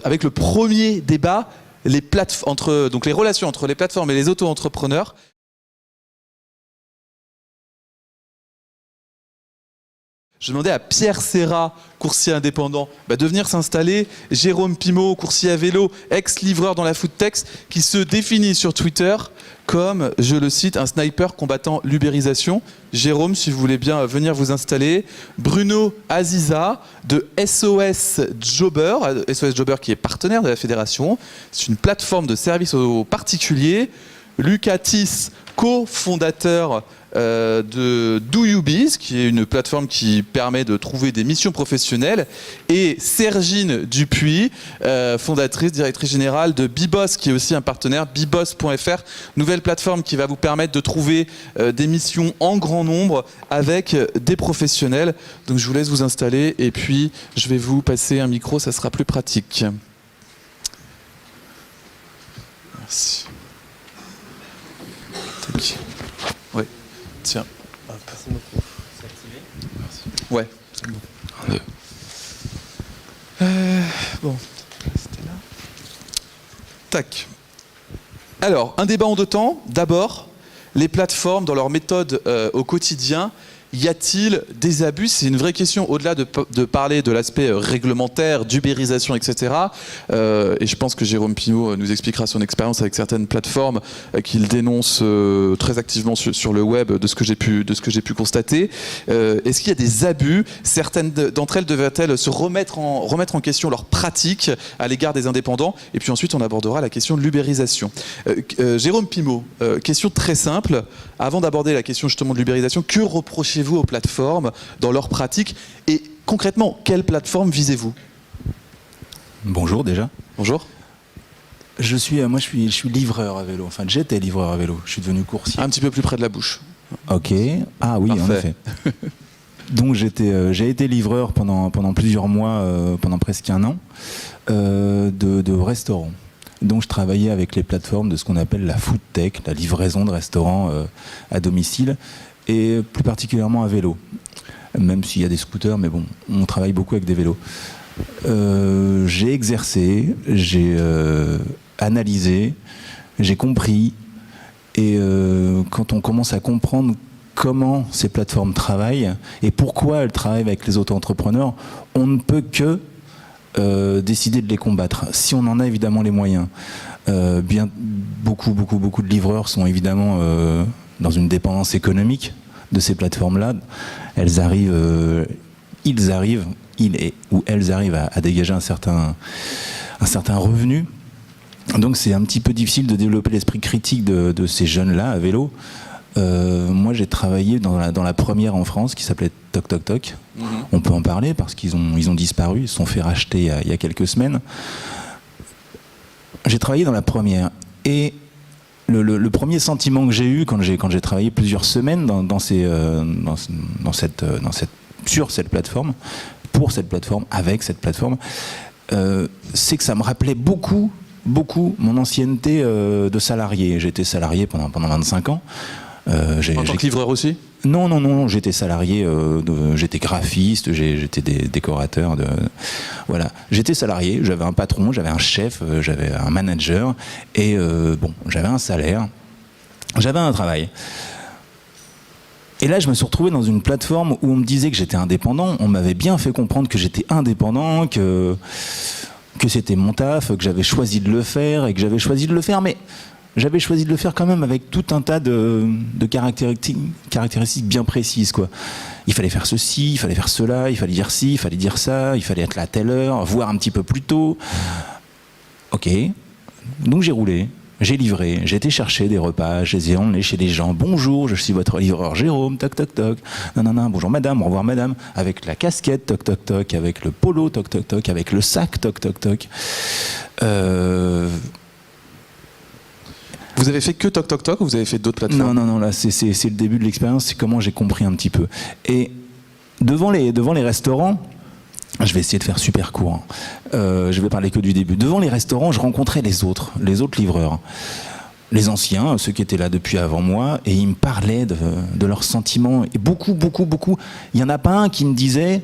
avec le premier débat, donc les relations entre les plateformes et les auto-entrepreneurs. Je demandais à Pierre Serra, coursier indépendant, de venir s'installer. Jérôme Pimaud, coursier à vélo, ex-livreur dans la foodtech, qui se définit sur Twitter comme, je le cite, un sniper combattant l'ubérisation. Jérôme, si vous voulez bien venir vous installer. Bruno Aziza de SOS Jobber, SOS Jobber qui est partenaire de la fédération. C'est une plateforme de service aux particuliers. Lucas Tiss, cofondateur de DoYouBiz, qui est une plateforme qui permet de trouver des missions professionnelles, et Sergine Dupuis, fondatrice, directrice générale de Bboss, qui est aussi un partenaire, bboss.fr, nouvelle plateforme qui va vous permettre de trouver des missions en grand nombre avec des professionnels. Donc je vous laisse vous installer et puis je vais vous passer un micro, ça sera plus pratique. Merci. Tac. Ouais. Tiens. Merci beaucoup. C'est activé ? Merci. Ouais, c'est bon. Bon. C'était là. Tac. Alors, un débat en deux temps. D'abord, les plateformes dans leur méthode au quotidien. Y a-t-il des abus? C'est une vraie question, au-delà de parler de l'aspect réglementaire, d'ubérisation, etc. Et je pense que Jérôme Pimaud nous expliquera son expérience avec certaines plateformes qu'il dénonce très activement sur le web, de ce que j'ai pu constater. Est-ce qu'il y a des abus? Certaines d'entre elles devraient-elles se remettre en question leurs pratiques à l'égard des indépendants? Et puis ensuite, on abordera la question de l'ubérisation. Jérôme Pimaud, question très simple. Avant d'aborder la question justement de l'ubérisation, que reprochez-vous aux plateformes dans leurs pratiques? Et concrètement, quelle plateforme visez-vous? Bonjour déjà. Bonjour. Je suis livreur à vélo. Enfin, j'étais livreur à vélo. Je suis devenu coursier. Un petit peu plus près de la bouche. Ok. Ah oui, parfait. En effet. Donc j'ai été livreur pendant plusieurs mois, pendant presque un an, de restaurants. Donc je travaillais avec les plateformes de ce qu'on appelle la foodtech, la livraison de restaurants à domicile, et plus particulièrement à vélo. Même s'il y a des scooters, mais bon, on travaille beaucoup avec des vélos. J'ai exercé, j'ai analysé, j'ai compris, et quand on commence à comprendre comment ces plateformes travaillent et pourquoi elles travaillent avec les auto-entrepreneurs, on ne peut que décider de les combattre, si on en a évidemment les moyens. Beaucoup de livreurs sont évidemment dans une dépendance économique de ces plateformes-là. Ils arrivent à dégager un certain revenu. Donc c'est un petit peu difficile de développer l'esprit critique de ces jeunes-là à vélo. Moi j'ai travaillé dans la première en France qui s'appelait Toc Toc Toc. On peut en parler parce qu'ils ont disparu, ils se sont fait racheter il y a quelques semaines. J'ai travaillé dans la première et le premier sentiment que j'ai eu quand j'ai travaillé plusieurs semaines sur cette plateforme, pour cette plateforme, avec cette plateforme, c'est que ça me rappelait beaucoup mon ancienneté de salarié. J'ai été salarié pendant 25 ans. En tant que livreur aussi? Non, j'étais salarié, j'étais graphiste, j'étais décorateur. Voilà. J'étais salarié, j'avais un patron, j'avais un chef, j'avais un manager, et j'avais un salaire, j'avais un travail. Et là, je me suis retrouvé dans une plateforme où on me disait que j'étais indépendant, on m'avait bien fait comprendre que j'étais indépendant, que c'était mon taf, que j'avais choisi de le faire, mais j'avais choisi de le faire quand même avec tout un tas de caractéristiques bien précises, quoi. Il fallait faire ceci, il fallait faire cela, il fallait dire ci, il fallait dire ça, il fallait être là à telle heure, voire un petit peu plus tôt. Ok, donc j'ai roulé, j'ai livré, j'ai été chercher des repas, je les ai emmenés chez les gens. Bonjour, je suis votre livreur Jérôme, toc toc toc. Non, bonjour madame, au revoir madame. Avec la casquette, toc toc toc, avec le polo, toc toc toc, avec le sac, toc toc toc. Vous avez fait que Toc Toc Toc ou vous avez fait d'autres plateformes? Non, là c'est le début de l'expérience, c'est comment j'ai compris un petit peu. Et devant les restaurants, je vais essayer de faire super court, je vais parler que du début. Devant les restaurants, je rencontrais les autres livreurs. Les anciens, ceux qui étaient là depuis avant moi, et ils me parlaient de leurs sentiments. Et beaucoup. Il n'y en a pas un qui me disait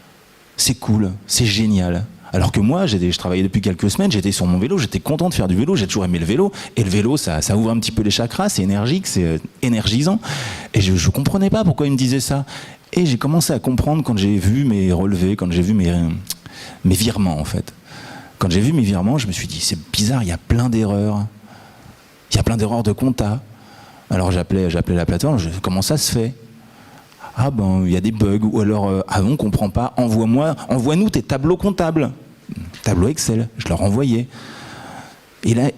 « c'est cool, c'est génial ». Alors que moi, je travaillais depuis quelques semaines, j'étais sur mon vélo, j'étais content de faire du vélo, j'ai toujours aimé le vélo. Et le vélo, ça ouvre un petit peu les chakras, c'est énergique, c'est énergisant. Et je ne comprenais pas pourquoi il me disait ça. Et j'ai commencé à comprendre quand j'ai vu mes relevés, quand j'ai vu mes virements, en fait. Quand j'ai vu mes virements, je me suis dit, c'est bizarre, il y a plein d'erreurs. Il y a plein d'erreurs de compta. Alors j'appelais la plateforme, comment ça se fait ? Ah ben, il y a des bugs, ou alors, ah non, on comprend pas, envoie-nous tes tableaux comptables. Tableau Excel, je leur envoyais. Et là,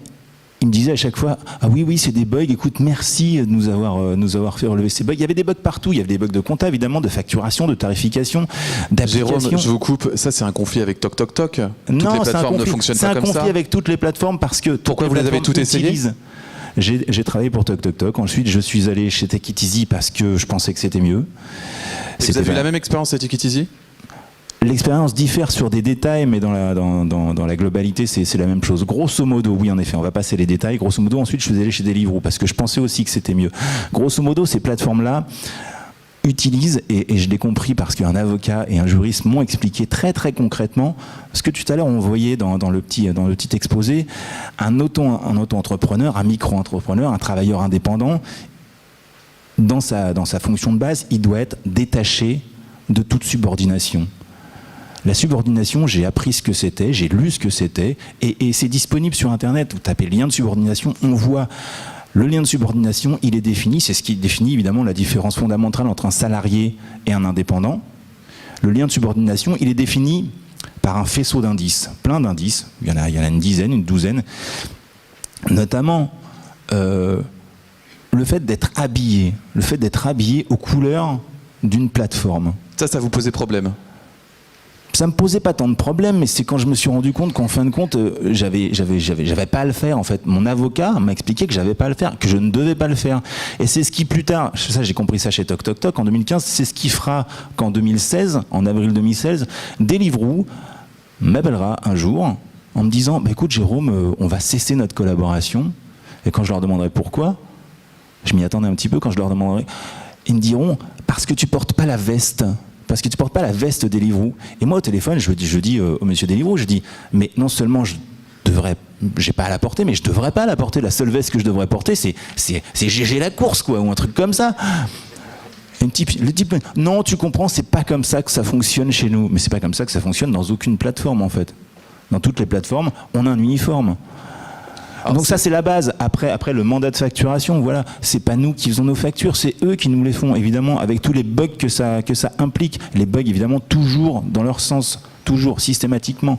ils me disaient à chaque fois, ah oui, c'est des bugs, écoute, merci de nous avoir fait relever ces bugs. Il y avait des bugs partout, il y avait des bugs de compta, évidemment, de facturation, de tarification, d'application. Jérôme, je vous coupe, ça c'est un conflit avec TokTok. Toutes les plateformes ne fonctionnent pas comme ça. C'est un conflit avec toutes les plateformes parce que... Pourquoi vous les avez toutes essayées ? J'ai travaillé pour TokTok. Ensuite, je suis allé chez Take It Easy parce que je pensais que c'était mieux. Vous avez eu la même expérience à Take It Easy ? L'expérience diffère sur des détails, mais dans la globalité, c'est la même chose. Grosso modo, oui, en effet, on va passer les détails. Grosso modo, ensuite, je suis allé chez Deliveroo parce que je pensais aussi que c'était mieux. Grosso modo, ces plateformes-là utilisent, et je l'ai compris parce qu'un avocat et un juriste m'ont expliqué très très concrètement, ce que tout à l'heure on voyait dans le petit exposé, un auto-entrepreneur, un micro-entrepreneur, un travailleur indépendant, dans sa fonction de base, il doit être détaché de toute subordination. La subordination, j'ai appris ce que c'était, j'ai lu ce que c'était, et c'est disponible sur Internet. Vous tapez lien de subordination, on voit le lien de subordination, il est défini, c'est ce qui définit évidemment la différence fondamentale entre un salarié et un indépendant. Le lien de subordination, il est défini par un faisceau d'indices, plein d'indices, il y en a une dizaine, une douzaine, notamment le fait d'être habillé aux couleurs d'une plateforme. Ça vous posait problème ? Ça me posait pas tant de problèmes, mais c'est quand je me suis rendu compte qu'en fin de compte, j'avais pas à le faire en fait. Mon avocat m'a expliqué que j'avais pas à le faire, que je ne devais pas le faire. Et c'est ce qui plus tard, ça j'ai compris ça chez TokTok en 2015, c'est ce qui fera qu'en 2016, en avril 2016, Deliveroo m'appellera un jour en me disant, bah, écoute Jérôme, on va cesser notre collaboration. Et quand je leur demanderai pourquoi, je m'y attendais un petit peu, quand je leur demanderai, ils me diront, parce que tu portes pas la veste. Parce que tu portes pas la veste Deliveroo. Et moi au téléphone, je dis au monsieur Deliveroo, je dis, mais non seulement j'ai pas à la porter, mais je devrais pas la porter. La seule veste que je devrais porter, c'est GG la course, quoi, ou un truc comme ça. Le type, non, tu comprends, c'est pas comme ça que ça fonctionne chez nous. Mais c'est pas comme ça que ça fonctionne dans aucune plateforme en fait. Dans toutes les plateformes, on a un uniforme. Alors donc ça c'est la base. Après le mandat de facturation, voilà, c'est pas nous qui faisons nos factures, c'est eux qui nous les font, évidemment, avec tous les bugs que ça implique. Les bugs évidemment toujours dans leur sens, toujours systématiquement.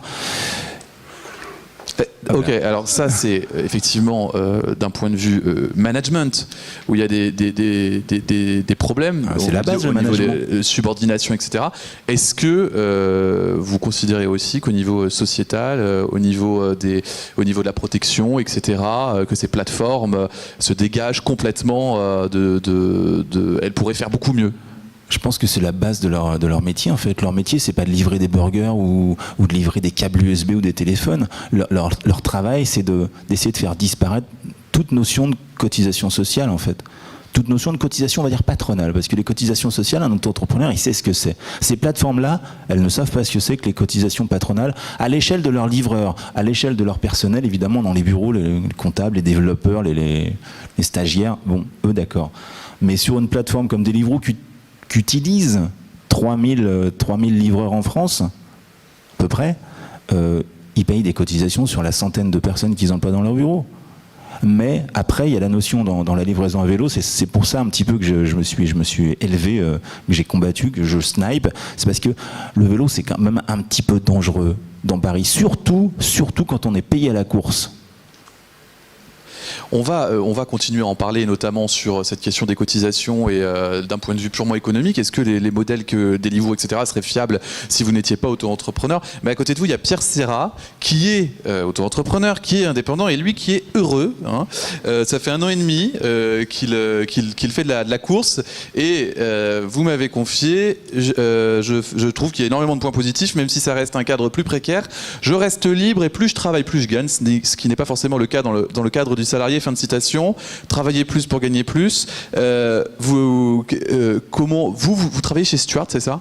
Ok, alors ça c'est effectivement d'un point de vue management où il y a des problèmes c'est la base, au niveau des subordinations, etc. Est-ce que vous considérez aussi qu'au niveau sociétal, au niveau de la protection, etc., que ces plateformes se dégagent complètement elles pourraient faire beaucoup mieux? Je pense que c'est la base de leur métier en fait. Leur métier, c'est pas de livrer des burgers ou de livrer des câbles USB ou des téléphones. Leur travail, c'est d'essayer de faire disparaître toute notion de cotisation sociale en fait. Toute notion de cotisation, on va dire patronale, parce que les cotisations sociales, un auto-entrepreneur, il sait ce que c'est. Ces plateformes-là, elles ne savent pas ce que c'est que les cotisations patronales à l'échelle de leurs livreurs, à l'échelle de leur personnel, évidemment, dans les bureaux, les comptables, les développeurs, les stagiaires, bon, eux d'accord. Mais sur une plateforme comme Deliveroo qu'utilisent 3000 livreurs en France, à peu près, ils payent des cotisations sur la centaine de personnes qu'ils emploient dans leur bureau. Mais après, il y a la notion dans la livraison à vélo, c'est pour ça un petit peu que je me suis élevé, que j'ai combattu, que je snipe. C'est parce que le vélo, c'est quand même un petit peu dangereux dans Paris, surtout quand on est payé à la course. On va continuer à en parler, notamment sur cette question des cotisations et d'un point de vue purement économique. Est-ce que les modèles que Deliveroo, etc., seraient fiables si vous n'étiez pas auto-entrepreneur? Mais à côté de vous, il y a Pierre Serra, qui est auto-entrepreneur, qui est indépendant, et lui qui est heureux. Hein. Ça fait 1 an et demi qu'il fait de la course, et vous m'avez confié, je trouve qu'il y a énormément de points positifs, même si ça reste un cadre plus précaire. Je reste libre, et plus je travaille, plus je gagne, ce qui n'est pas forcément le cas dans le cadre du salarié. fin de citation. Travailler plus pour gagner plus. Comment vous travaillez chez Stuart, c'est ça?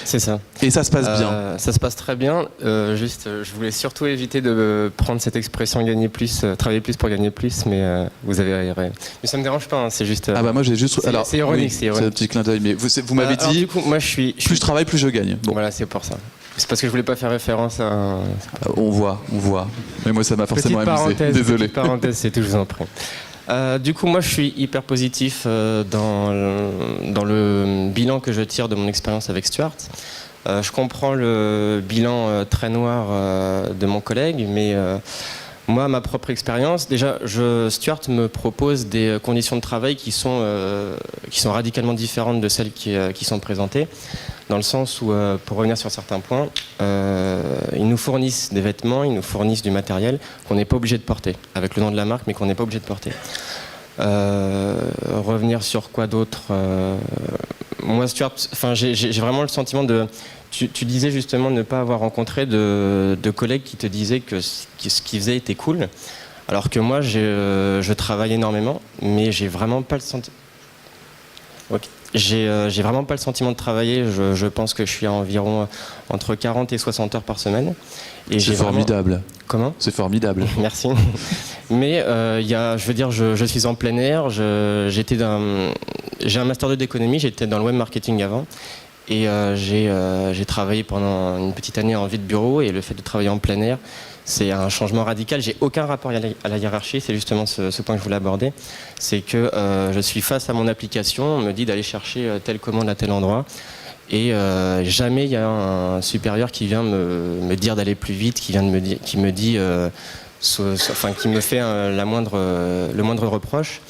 C'est ça. Et ça se passe bien? Ça se passe très bien. Je voulais surtout éviter de prendre cette expression gagner plus, travailler plus pour gagner plus, mais vous avez. Mais ça me dérange pas. Hein, c'est juste. Ah bah moi j'ai juste. Alors c'est ironique, oui, c'est ironique. un petit clin d'œil. Mais vous m'avez dit. Du coup, moi plus je travaille, plus je gagne. Bon. Voilà, c'est pour ça. C'est parce que je voulais pas faire référence à. On voit. Mais moi ça m'a forcément amusé. Désolé. Petite parenthèse, c'est tout, je vous en prie. Du coup, moi, je suis hyper positif dans le bilan que je tire de mon expérience avec Stuart. Je comprends le bilan très noir de mon collègue, mais moi, ma propre expérience, déjà, Stuart me propose des conditions de travail qui sont radicalement différentes de celles qui sont présentées, dans le sens où, pour revenir sur certains points, ils nous fournissent des vêtements, ils nous fournissent du matériel qu'on n'est pas obligé de porter, avec le nom de la marque, mais qu'on n'est pas obligé de porter. Revenir sur quoi d'autre moi, Stuart, j'ai vraiment le sentiment de... Tu disais justement ne pas avoir rencontré de collègues qui te disaient que ce qu'ils faisaient était cool, alors que moi, je travaille énormément, mais j'ai vraiment pas le sentiment... Okay. J'ai vraiment pas le sentiment de travailler. Je pense que je suis à environ entre 40 et 60 heures par semaine. Et c'est formidable. Vraiment... Comment ? C'est formidable. Merci. Mais je veux dire, je suis en plein air. J'ai un master 2 d'économie. J'étais dans le web marketing avant. Et j'ai travaillé pendant une petite année en vie de bureau. Et le fait de travailler en plein air, c'est un changement radical. J'ai aucun rapport à la hiérarchie. C'est justement ce point que je voulais aborder. C'est que je suis face à mon application. On me dit d'aller chercher telle commande à tel endroit. Et jamais il y a un supérieur qui vient me dire d'aller plus vite, qui me fait le moindre reproche.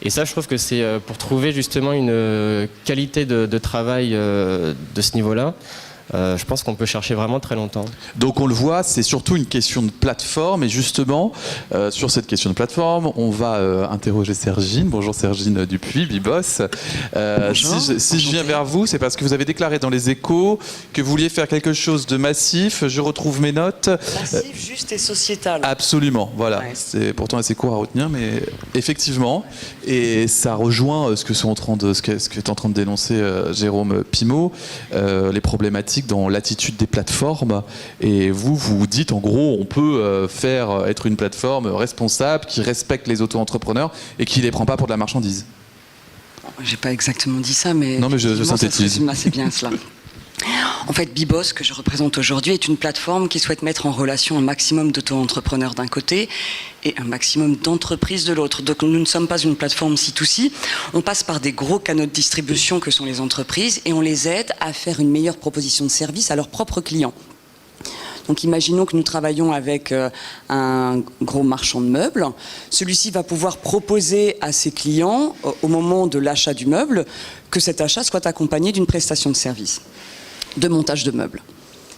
Et ça, je trouve que c'est pour trouver justement une qualité de travail de ce niveau-là. Je pense qu'on peut chercher vraiment très longtemps. Donc on le voit, c'est surtout une question de plateforme. Et justement, sur cette question de plateforme, on va interroger Sergine. Bonjour Sergine Dupuis, Bibos. Si je viens vers vous, c'est parce que vous avez déclaré dans les Échos que vous vouliez faire quelque chose de massif. Je retrouve mes notes. Massif, juste et sociétal. Absolument, voilà. Ouais. C'est pourtant assez court à retenir, mais effectivement. Et ça rejoint ce que est en train de dénoncer Jérôme Pimaud, les problématiques dans l'attitude des plateformes. Et vous dites en gros, on peut être une plateforme responsable qui respecte les auto-entrepreneurs et qui les prend pas pour de la marchandise. J'ai pas exactement dit ça, mais non, mais je synthétise. C'est bien cela. En fait, Bibos, que je représente aujourd'hui, est une plateforme qui souhaite mettre en relation un maximum d'auto-entrepreneurs d'un côté et un maximum d'entreprises de l'autre. Donc nous ne sommes pas une plateforme C2C, on passe par des gros canaux de distribution que sont les entreprises et on les aide à faire une meilleure proposition de service à leurs propres clients. Donc imaginons que nous travaillons avec un gros marchand de meubles. Celui-ci va pouvoir proposer à ses clients, au moment de l'achat du meuble, que cet achat soit accompagné d'une prestation de service, de montage de meubles.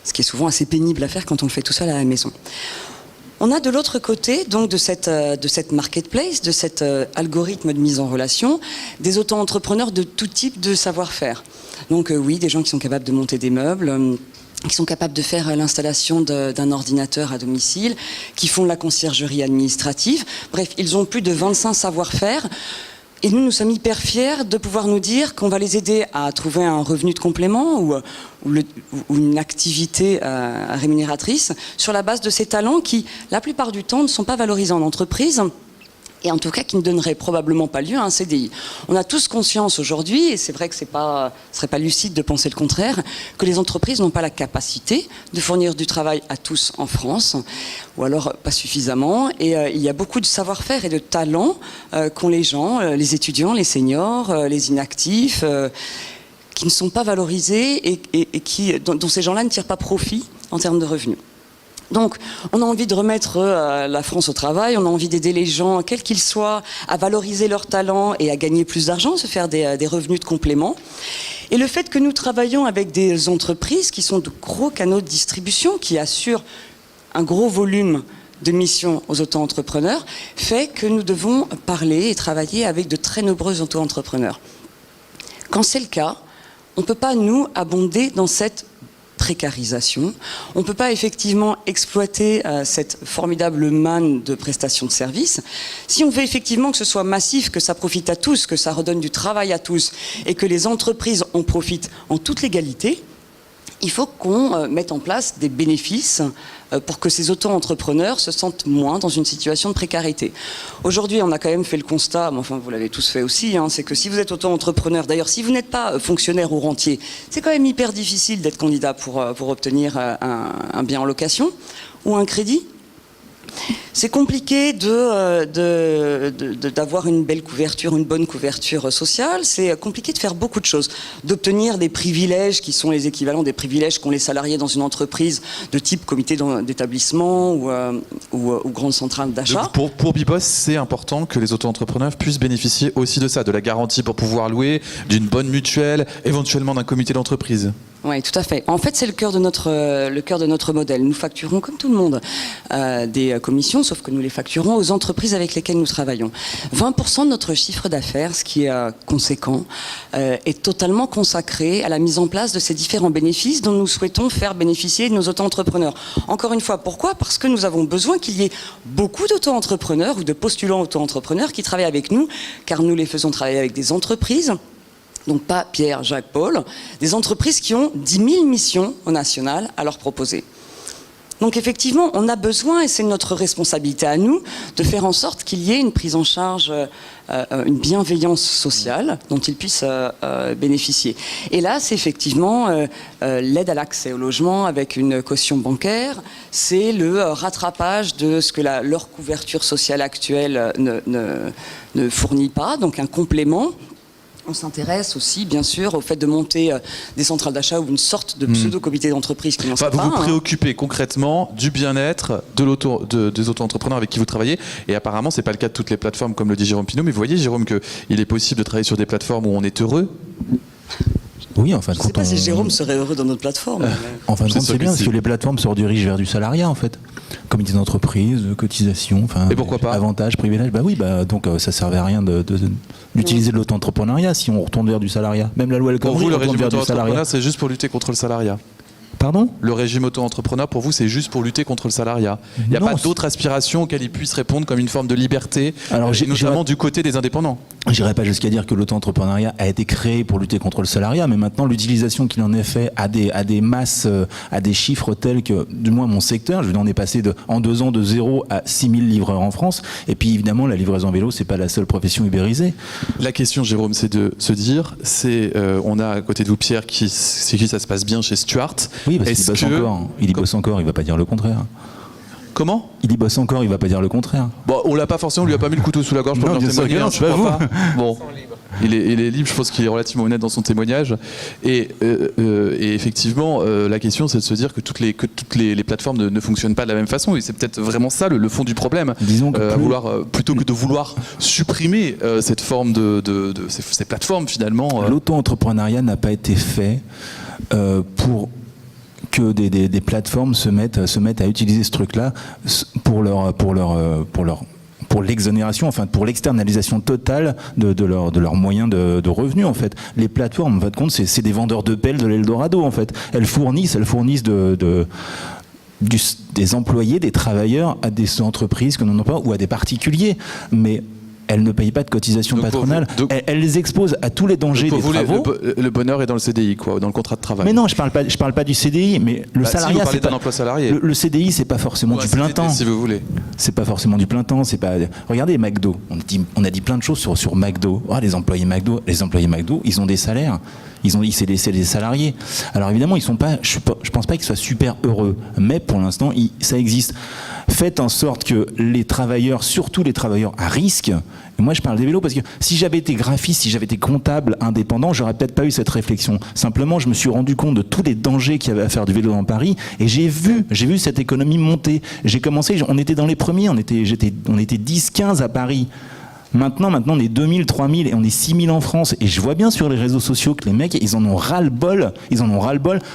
Ce qui est souvent assez pénible à faire quand on le fait tout seul à la maison. On a de l'autre côté, donc de cette marketplace, de cet algorithme de mise en relation, des auto-entrepreneurs de tout type de savoir-faire. Donc oui, des gens qui sont capables de monter des meubles, qui sont capables de faire l'installation d'un ordinateur à domicile, qui font de la conciergerie administrative. Bref, ils ont plus de 25 savoir-faire. Et nous sommes hyper fiers de pouvoir nous dire qu'on va les aider à trouver un revenu de complément ou une activité rémunératrice sur la base de ces talents qui, la plupart du temps, ne sont pas valorisés en entreprise. Et en tout cas qui ne donnerait probablement pas lieu à un CDI. On a tous conscience aujourd'hui, et c'est vrai que ce serait pas lucide de penser le contraire, que les entreprises n'ont pas la capacité de fournir du travail à tous en France, ou alors pas suffisamment. Et il y a beaucoup de savoir-faire et de talents qu'ont les gens, les étudiants, les seniors, les inactifs, qui ne sont pas valorisés et dont ces gens-là ne tirent pas profit en termes de revenus. Donc, on a envie de remettre la France au travail, on a envie d'aider les gens, quels qu'ils soient, à valoriser leurs talents et à gagner plus d'argent, se faire des revenus de complément. Et le fait que nous travaillons avec des entreprises qui sont de gros canaux de distribution, qui assurent un gros volume de missions aux auto-entrepreneurs, fait que nous devons parler et travailler avec de très nombreux auto-entrepreneurs. Quand c'est le cas, on ne peut pas, nous, abonder dans cette précarisation. On ne peut pas effectivement exploiter cette formidable manne de prestations de services. Si on veut effectivement que ce soit massif, que ça profite à tous, que ça redonne du travail à tous et que les entreprises en profitent en toute légalité, il faut qu'on mette en place des bénéfices pour que ces auto-entrepreneurs se sentent moins dans une situation de précarité. Aujourd'hui, on a quand même fait le constat, mais enfin vous l'avez tous fait aussi, c'est que si vous êtes auto-entrepreneur, d'ailleurs si vous n'êtes pas fonctionnaire ou rentier, c'est quand même hyper difficile d'être candidat pour obtenir un bien en location ou un crédit. C'est compliqué d'avoir une belle couverture, une bonne couverture sociale. C'est compliqué de faire beaucoup de choses, d'obtenir des privilèges qui sont les équivalents des privilèges qu'ont les salariés dans une entreprise de type comité d'établissement ou grande centrale d'achat. Pour Bibos, c'est important que les auto-entrepreneurs puissent bénéficier aussi de ça, de la garantie pour pouvoir louer, d'une bonne mutuelle, éventuellement d'un comité d'entreprise. Oui, tout à fait. En fait, c'est le cœur de notre modèle. Nous facturons, comme tout le monde, des commissions, sauf que nous les facturons aux entreprises avec lesquelles nous travaillons. 20% de notre chiffre d'affaires, ce qui est conséquent, est totalement consacré à la mise en place de ces différents bénéfices dont nous souhaitons faire bénéficier de nos auto-entrepreneurs. Encore une fois, pourquoi ? Parce que nous avons besoin qu'il y ait beaucoup d'auto-entrepreneurs ou de postulants auto-entrepreneurs qui travaillent avec nous, car nous les faisons travailler avec des entreprises. Donc pas Pierre, Jacques, Paul, des entreprises qui ont 10 000 missions au national à leur proposer. Donc effectivement, on a besoin, et c'est notre responsabilité à nous, de faire en sorte qu'il y ait une prise en charge, une bienveillance sociale dont ils puissent bénéficier. Et là, c'est effectivement l'aide à l'accès au logement avec une caution bancaire, c'est le rattrapage de ce que leur couverture sociale actuelle ne fournit pas, donc un complément. On s'intéresse aussi, bien sûr, au fait de monter des centrales d'achat ou une sorte de pseudo-comité d'entreprise qui n'en sont pas. Vous vous préoccupez concrètement du bien-être des auto-entrepreneurs avec qui vous travaillez. Et apparemment, ce n'est pas le cas de toutes les plateformes, comme le dit Jérôme Pinault. Mais vous voyez, Jérôme, qu'il est possible de travailler sur des plateformes où on est heureux. Oui, enfin, je ne sais pas si Jérôme serait heureux dans notre plateforme. Enfin, c'est bien, parce que les plateformes se redirigent vers du salariat, en fait. Comité d'entreprise, cotisation, enfin, et pourquoi pas avantages, privilèges. Bah oui, donc ça servait à rien d'utiliser de l'auto-entrepreneuriat si on retourne vers du salariat. Même la loi El Khomri, pour vous, le régime vers du salariat. auto-entrepreneur, c'est juste pour lutter contre le salariat. Pardon ? Le régime auto-entrepreneur, pour vous, c'est juste pour lutter contre le salariat. Il n'y a pas d'autres aspirations auxquelles il puisse répondre comme une forme de liberté, notamment du côté des indépendants. Je n'irai pas jusqu'à dire que l'auto-entrepreneuriat a été créé pour lutter contre le salariat, mais maintenant l'utilisation qu'il en est fait à des masses, à des chiffres tels que, du moins mon secteur, on est passé en 2 ans de 0 à 6 000 livreurs en France. Et puis évidemment, la livraison vélo, c'est pas la seule profession ubérisée. La question, Jérôme, c'est de se dire, on a à côté de vous Pierre, qui ça se passe bien chez Stuart. Oui, parce qu'il bosse encore. Il y bosse encore, il va pas dire le contraire. Comment ? Il y bosse encore, il va pas dire le contraire. Bon, on l'a pas forcément, on lui a pas mis le couteau sous la gorge pour non, le témoigner. Non, c'est pas vous. Bon, il est libre, je pense qu'il est relativement honnête dans son témoignage. Et effectivement, la question, c'est de se dire que toutes les plateformes ne fonctionnent pas de la même façon. Et c'est peut-être vraiment ça le fond du problème. Disons que plutôt que de vouloir supprimer cette forme de ces plateformes, finalement. L'auto-entrepreneuriat n'a pas été fait pour que des plateformes se mettent à utiliser ce truc-là pour l'exonération, enfin pour l'externalisation totale de leurs moyens de revenus en fait. Les plateformes, en fin de compte, c'est des vendeurs de pelles de l'Eldorado en fait. Elles fournissent des employés, des travailleurs à des entreprises que l'on n'a pas ou à des particuliers, mais elles ne payent pas de cotisation patronale. Elles les exposent à tous les dangers des travaux. Le bonheur est dans le CDI, quoi, dans le contrat de travail. Mais non, je parle pas du CDI, mais le salariat. Si vous parlez d'un emploi salarié. Le CDI, c'est pas forcément du plein temps. Si vous voulez. C'est pas forcément du plein temps. C'est pas. Regardez McDo. On a dit plein de choses sur McDo. Oh, les employés McDo, ils ont des salaires. C'est des salariés. Alors évidemment, ils sont pas. Je pense pas qu'ils soient super heureux, mais pour l'instant, ça existe. Faites en sorte que les travailleurs, surtout les travailleurs à risque, et moi je parle des vélos parce que si j'avais été graphiste, si j'avais été comptable indépendant, j'aurais peut-être pas eu cette réflexion. Simplement, je me suis rendu compte de tous les dangers qu'il y avait à faire du vélo dans Paris et j'ai vu cette économie monter. J'ai commencé, on était dans les premiers, on était 10-15 à Paris. Maintenant, on est 2000, 3000 et on est 6000 en France. Et je vois bien sur les réseaux sociaux que les mecs, ils en ont ras-le-bol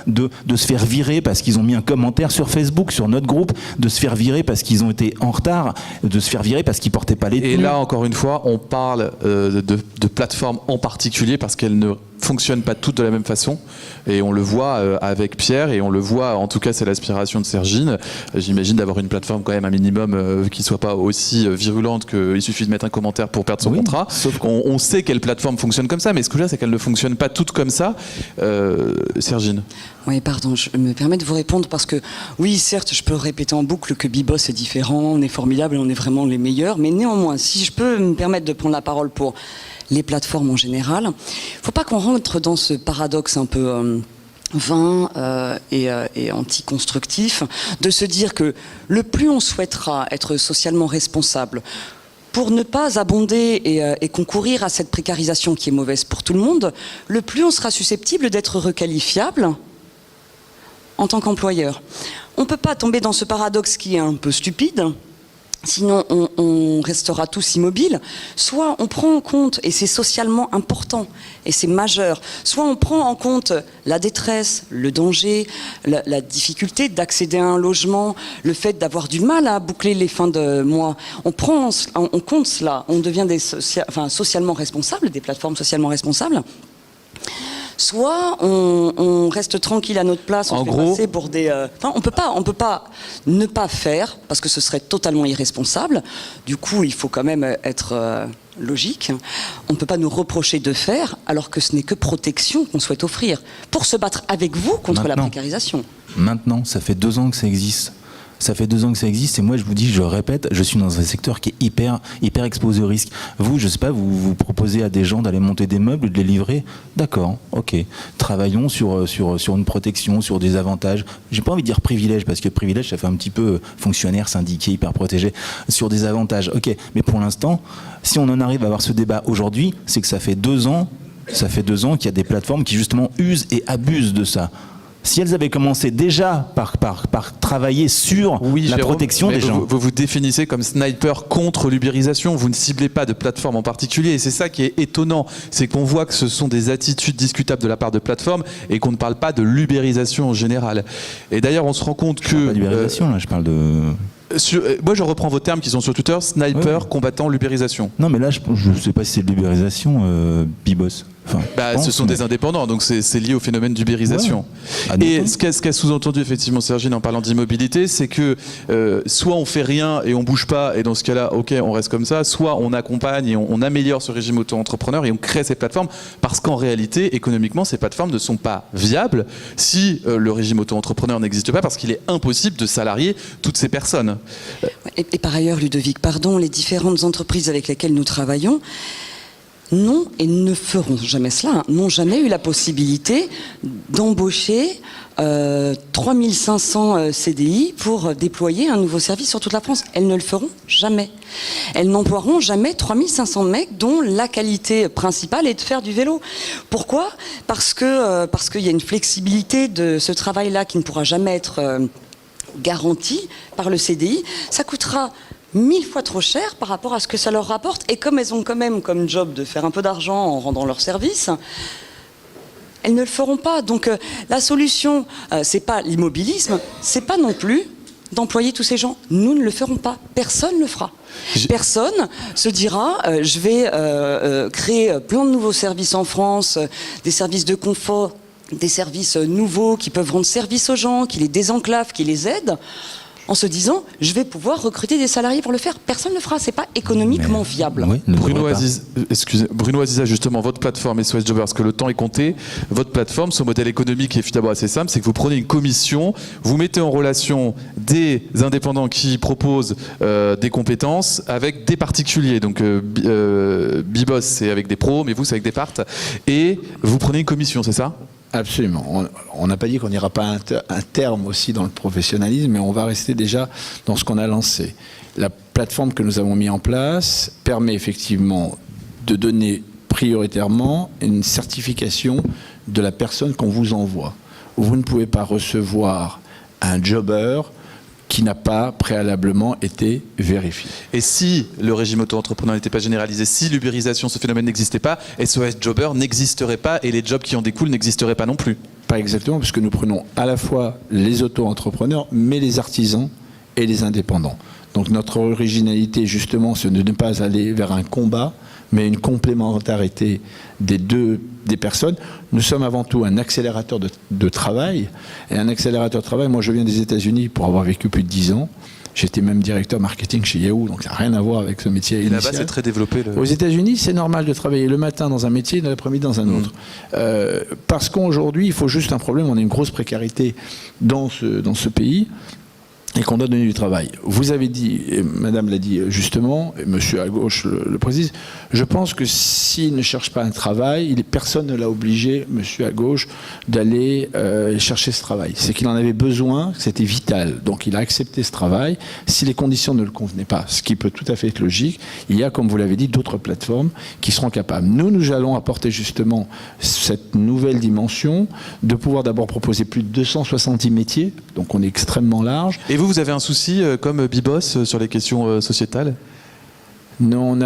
de se faire virer parce qu'ils ont mis un commentaire sur Facebook, sur notre groupe, de se faire virer parce qu'ils ont été en retard, de se faire virer parce qu'ils portaient pas les tenues. Et là, encore une fois, on parle de plateformes en particulier parce qu'elles ne fonctionnent pas toutes de la même façon. Et on le voit avec Pierre, et on le voit, en tout cas c'est l'aspiration de Sergine. J'imagine d'avoir une plateforme quand même un minimum qui soit pas aussi virulente qu'il suffit de mettre un commentaire pour perdre son contrat. Sauf qu'on sait quelle plateforme fonctionne comme ça, mais ce que je veux dire, c'est qu'elle ne fonctionne pas toutes comme ça. Sergine. Oui, pardon, je me permets de vous répondre parce que, oui, certes, je peux répéter en boucle que Bibos est différent, on est formidable et on est vraiment les meilleurs, mais néanmoins, si je peux me permettre de prendre la parole pour les plateformes en général, il ne faut pas qu'on rentre dans ce paradoxe un peu vain et anti-constructif de se dire que le plus on souhaitera être socialement responsable, pour ne pas abonder et concourir à cette précarisation qui est mauvaise pour tout le monde, le plus on sera susceptible d'être requalifiable en tant qu'employeur. On ne peut pas tomber dans ce paradoxe qui est un peu stupide, sinon on restera tous immobiles. Soit on prend en compte, et c'est socialement important, et c'est majeur, soit on prend en compte la détresse, le danger, la difficulté d'accéder à un logement, le fait d'avoir du mal à boucler les fins de mois. On compte cela, on devient socialement responsables, des plateformes socialement responsables. Soit on reste tranquille à notre place, on fait passer pour des... on peut pas ne pas faire, parce que ce serait totalement irresponsable. Du coup, il faut quand même être logique. On ne peut pas nous reprocher de faire, alors que ce n'est que protection qu'on souhaite offrir, pour se battre avec vous contre la précarisation. Maintenant, ça fait 2 ans que ça existe. Ça fait 2 ans que ça existe et moi je vous dis, je répète, je suis dans un secteur qui est hyper exposé au risque. Vous, je sais pas, vous proposez à des gens d'aller monter des meubles, de les livrer, d'accord, ok. Travaillons sur une protection, sur des avantages. J'ai pas envie de dire privilège parce que privilège ça fait un petit peu fonctionnaire, syndiqué, hyper protégé. Sur des avantages, ok. Mais pour l'instant, si on en arrive à avoir ce débat aujourd'hui, c'est que ça fait 2 ans qu'il y a des plateformes qui justement usent et abusent de ça. Si elles avaient commencé déjà par travailler sur la protection des gens. Vous définissez comme sniper contre l'ubérisation, vous ne ciblez pas de plateforme en particulier, et c'est ça qui est étonnant, c'est qu'on voit que ce sont des attitudes discutables de la part de plateformes et qu'on ne parle pas de l'ubérisation en général. Et d'ailleurs, on se rend compte que... Je parle pas d'ubérisation, là, je parle de... moi je reprends vos termes qui sont sur Twitter, sniper combattant l'ubérisation. Non mais là je ne sais pas si c'est de l'ubérisation, Bibos. Enfin, ce sont des indépendants, donc c'est lié au phénomène d'ubérisation. Ouais. Et ce qu'a sous-entendu effectivement Sergine en parlant d'immobilité, c'est que soit on fait rien et on bouge pas, et dans ce cas-là, ok, on reste comme ça, soit on accompagne et on améliore ce régime auto-entrepreneur et on crée ces plateformes, parce qu'en réalité, économiquement, ces plateformes ne sont pas viables si le régime auto-entrepreneur n'existe pas, parce qu'il est impossible de salarier toutes ces personnes. Et par ailleurs, Ludovic, les différentes entreprises avec lesquelles nous travaillons n'ont et ne feront jamais cela, n'ont jamais eu la possibilité d'embaucher 3500 CDI pour déployer un nouveau service sur toute la France. Elles ne le feront jamais. Elles n'emploieront jamais 3500 mecs dont la qualité principale est de faire du vélo. Pourquoi ? Parce qu'il y a une flexibilité de ce travail-là qui ne pourra jamais être garantie par le CDI. Ça coûtera 1000 fois trop cher par rapport à ce que ça leur rapporte, et comme elles ont quand même comme job de faire un peu d'argent en rendant leur service, elles ne le feront pas. Donc la solution, c'est pas l'immobilisme, c'est pas non plus d'employer tous ces gens. Nous ne le ferons pas, personne ne le fera. Personne se dira je vais créer plein de nouveaux services en France, des services de confort, des services nouveaux qui peuvent rendre service aux gens, qui les désenclavent, qui les aident, en se disant je vais pouvoir recruter des salariés pour le faire. Personne ne le fera, c'est pas économiquement viable. Oui, Bruno Aziza, justement, votre plateforme SOS Jobbers, parce que le temps est compté, votre plateforme, son modèle économique est d'abord assez simple, c'est que vous prenez une commission, vous mettez en relation des indépendants qui proposent des compétences avec des particuliers. Donc Bibos, c'est avec des pros, mais vous, c'est avec des parts, et vous prenez une commission, c'est ça ? Absolument. On n'a pas dit qu'on n'ira pas à un terme aussi dans le professionnalisme, mais on va rester déjà dans ce qu'on a lancé. La plateforme que nous avons mise en place permet effectivement de donner prioritairement une certification de la personne qu'on vous envoie. Vous ne pouvez pas recevoir un jobber qui n'a pas préalablement été vérifié. Et si le régime auto-entrepreneur n'était pas généralisé, si l'ubérisation, ce phénomène n'existait pas, SOS Jobber n'existerait pas et les jobs qui en découlent n'existeraient pas non plus. Pas exactement, parce que nous prenons à la fois les auto-entrepreneurs, mais les artisans et les indépendants. Donc notre originalité, justement, c'est de ne pas aller vers un combat, mais une complémentarité des personnes. Nous sommes avant tout un accélérateur de travail. Et un accélérateur de travail, moi je viens des États-Unis pour avoir vécu plus de 10 ans. J'étais même directeur marketing chez Yahoo, donc ça n'a rien à voir avec ce métier initial. Et là-bas, c'est très développé. Aux États-Unis, c'est normal de travailler le matin dans un métier et l'après-midi dans un autre. Parce qu'aujourd'hui, il faut juste un problème, on a une grosse précarité dans ce pays. Et qu'on doit donner du travail. Vous avez dit, et madame l'a dit justement, et monsieur à gauche le précise, je pense que s'il ne cherche pas un travail, personne ne l'a obligé, monsieur à gauche, d'aller chercher ce travail. C'est qu'il en avait besoin, c'était vital. Donc il a accepté ce travail. Si les conditions ne le convenaient pas, ce qui peut tout à fait être logique, il y a, comme vous l'avez dit, d'autres plateformes qui seront capables. Nous allons apporter justement cette nouvelle dimension de pouvoir d'abord proposer plus de 270 métiers, donc on est extrêmement large. Et vous avez un souci comme Bibos sur les questions sociétales? Non,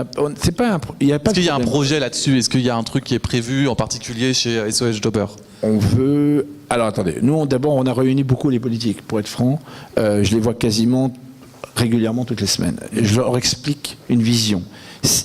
c'est pas il y a pas. Est-ce qu'il y a un projet là-dessus? Est-ce qu'il y a un truc qui est prévu en particulier chez SOS Jobber? On veut. Alors attendez, nous d'abord on a réuni beaucoup les politiques, pour être franc. Je les vois quasiment régulièrement toutes les semaines. Et je leur explique une vision.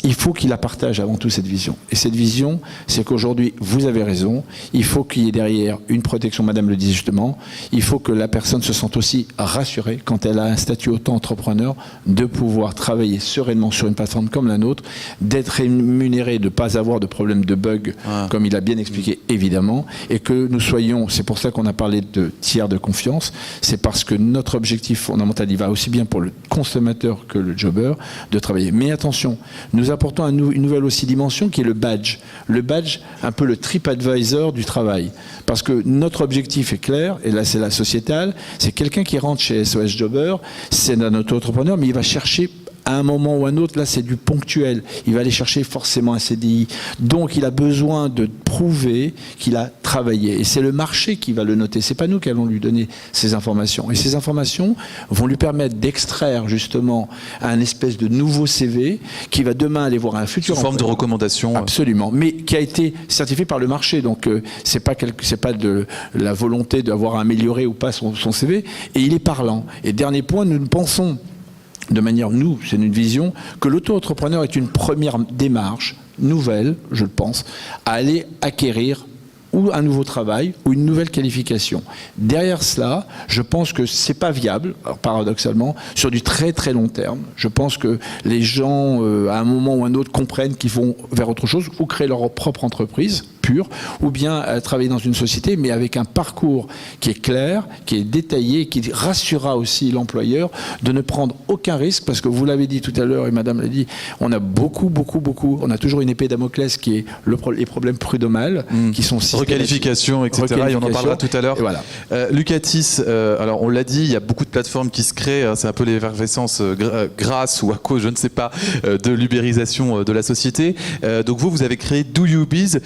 Il faut qu'ils la partagent avant tout, cette vision. Et cette vision, c'est qu'aujourd'hui, vous avez raison, il faut qu'il y ait derrière une protection, madame le dit justement, il faut que la personne se sente aussi rassurée quand elle a un statut auto-entrepreneur de pouvoir travailler sereinement sur une plateforme comme la nôtre, d'être rémunéré, de ne pas avoir de problème de bug, comme il a bien expliqué évidemment, et que nous soyons, c'est pour ça qu'on a parlé de tiers de confiance, c'est parce que notre objectif fondamental, il va aussi bien pour le consommateur que le jobber, de travailler. Mais attention, nous apportons une nouvelle aussi dimension qui est le badge. Le badge, un peu le TripAdvisor du travail. Parce que notre objectif est clair, et là c'est la sociétale, c'est quelqu'un qui rentre chez SOS Jobber, c'est un auto-entrepreneur, mais il va chercher à un moment ou à un autre, là c'est du ponctuel. Il va aller chercher forcément un CDI. Donc il a besoin de prouver qu'il a travaillé. Et c'est le marché qui va le noter. C'est pas nous qui allons lui donner ces informations. Et ces informations vont lui permettre d'extraire justement un espèce de nouveau CV qui va demain aller voir un futur sous forme de recommandation. Absolument. Mais qui a été certifié par le marché. Donc c'est pas de la volonté d'avoir amélioré ou pas son CV. Et il est parlant. Et dernier point, nous pensons de manière, c'est une vision, que l'auto-entrepreneur est une première démarche nouvelle, je le pense, à aller acquérir ou un nouveau travail ou une nouvelle qualification. Derrière cela, je pense que c'est pas viable, alors paradoxalement, sur du très très long terme. Je pense que les gens, à un moment ou un autre, comprennent qu'ils vont vers autre chose ou créer leur propre entreprise pure, ou bien travailler dans une société, mais avec un parcours qui est clair, qui est détaillé, qui rassurera aussi l'employeur de ne prendre aucun risque, parce que vous l'avez dit tout à l'heure, et madame l'a dit, on a beaucoup, on a toujours une épée Damoclès qui est les problèmes prud'homales, qui sont requalification, etc. Et on en parlera tout à l'heure. Voilà. Lucatis, alors on l'a dit, il y a beaucoup de plateformes qui se créent, hein, c'est un peu l'effervescence grâce ou à cause, je ne sais pas, de l'ubérisation de la société. Donc vous avez créé Do You Biz.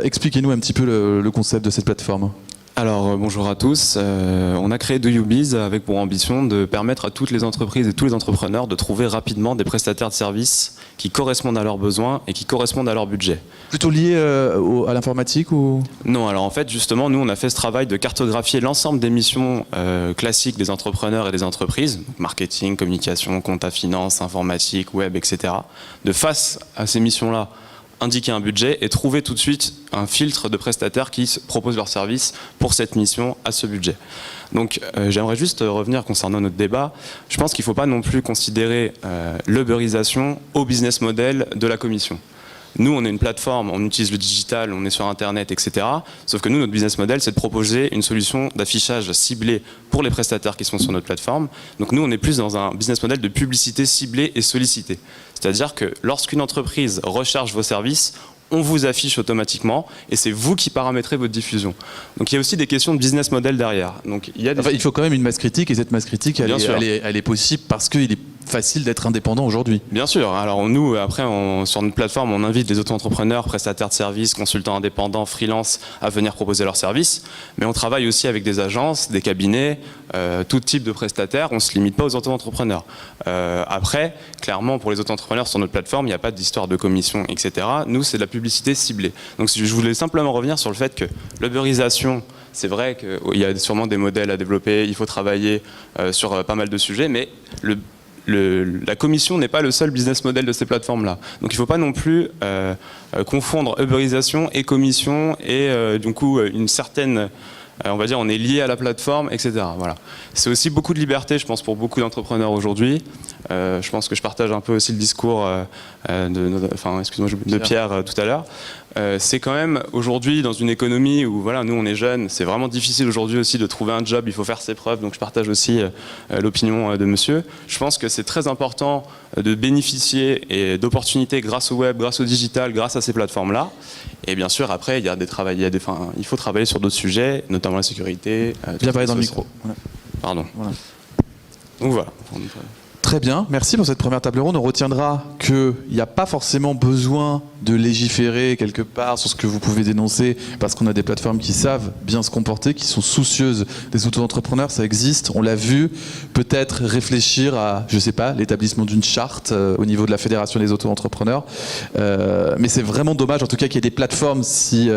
Expliquez-nous un petit peu le concept de cette plateforme. Alors bonjour à tous, on a créé Do You Biz avec pour ambition de permettre à toutes les entreprises et tous les entrepreneurs de trouver rapidement des prestataires de services qui correspondent à leurs besoins et qui correspondent à leur budget. Plutôt lié à l'informatique ou? Non, alors en fait justement nous on a fait ce travail de cartographier l'ensemble des missions classiques des entrepreneurs et des entreprises, donc marketing, communication, compta, finance, informatique, web, etc. De face à ces missions-là, indiquer un budget et trouver tout de suite un filtre de prestataires qui proposent leurs services pour cette mission à ce budget. Donc j'aimerais juste revenir concernant notre débat. Je pense qu'il ne faut pas non plus considérer l'uberisation au business model de la commission. Nous, on est une plateforme, on utilise le digital, on est sur Internet, etc. Sauf que nous, notre business model, c'est de proposer une solution d'affichage ciblée pour les prestataires qui sont sur notre plateforme. Donc nous, on est plus dans un business model de publicité ciblée et sollicitée. C'est-à-dire que lorsqu'une entreprise recherche vos services, on vous affiche automatiquement et c'est vous qui paramétrez votre diffusion. Donc il y a aussi des questions de business model derrière. Donc, il faut quand même une masse critique et cette masse critique, elle est possible parce qu'il est facile d'être indépendant aujourd'hui. Bien sûr. Alors nous, après, sur notre plateforme, on invite les auto-entrepreneurs, prestataires de services, consultants indépendants, freelance à venir proposer leurs services. Mais on travaille aussi avec des agences, des cabinets, tout type de prestataires. On ne se limite pas aux auto-entrepreneurs. Après, clairement, pour les auto-entrepreneurs sur notre plateforme, il n'y a pas d'histoire de commission, etc. Nous, c'est de la publicité ciblée. Donc je voulais simplement revenir sur le fait que l'uberisation, c'est vrai qu'il y a sûrement des modèles à développer, il faut travailler sur pas mal de sujets, mais la commission n'est pas le seul business model de ces plateformes-là. Donc il ne faut pas non plus confondre Uberisation et commission et du coup une certaine... on va dire on est lié à la plateforme, etc. Voilà. C'est aussi beaucoup de liberté, je pense, pour beaucoup d'entrepreneurs aujourd'hui. Je pense que je partage un peu aussi le discours de Pierre tout à l'heure. C'est quand même aujourd'hui dans une économie où voilà, nous on est jeunes, c'est vraiment difficile aujourd'hui aussi de trouver un job, il faut faire ses preuves, donc je partage aussi l'opinion de monsieur. Je pense que c'est très important de bénéficier d'opportunités grâce au web, grâce au digital, grâce à ces plateformes-là. Et bien sûr après il faut travailler sur d'autres sujets, notamment la sécurité. Bien parler dans le micro. Voilà. Pardon. Voilà. Donc voilà. Très bien, merci pour cette première table ronde. On retiendra qu'il n'y a pas forcément besoin de légiférer quelque part sur ce que vous pouvez dénoncer, parce qu'on a des plateformes qui savent bien se comporter, qui sont soucieuses des auto-entrepreneurs, ça existe, on l'a vu. Peut-être réfléchir à, je sais pas, l'établissement d'une charte au niveau de la Fédération des auto-entrepreneurs. Mais c'est vraiment dommage, en tout cas, qu'il y ait des plateformes, si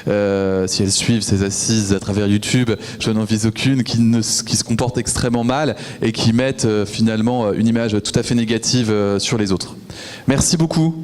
elles suivent ces assises à travers YouTube, je n'en vise aucune, qui se comportent extrêmement mal et qui mettent finalement une image tout à fait négative sur les autres. Merci beaucoup.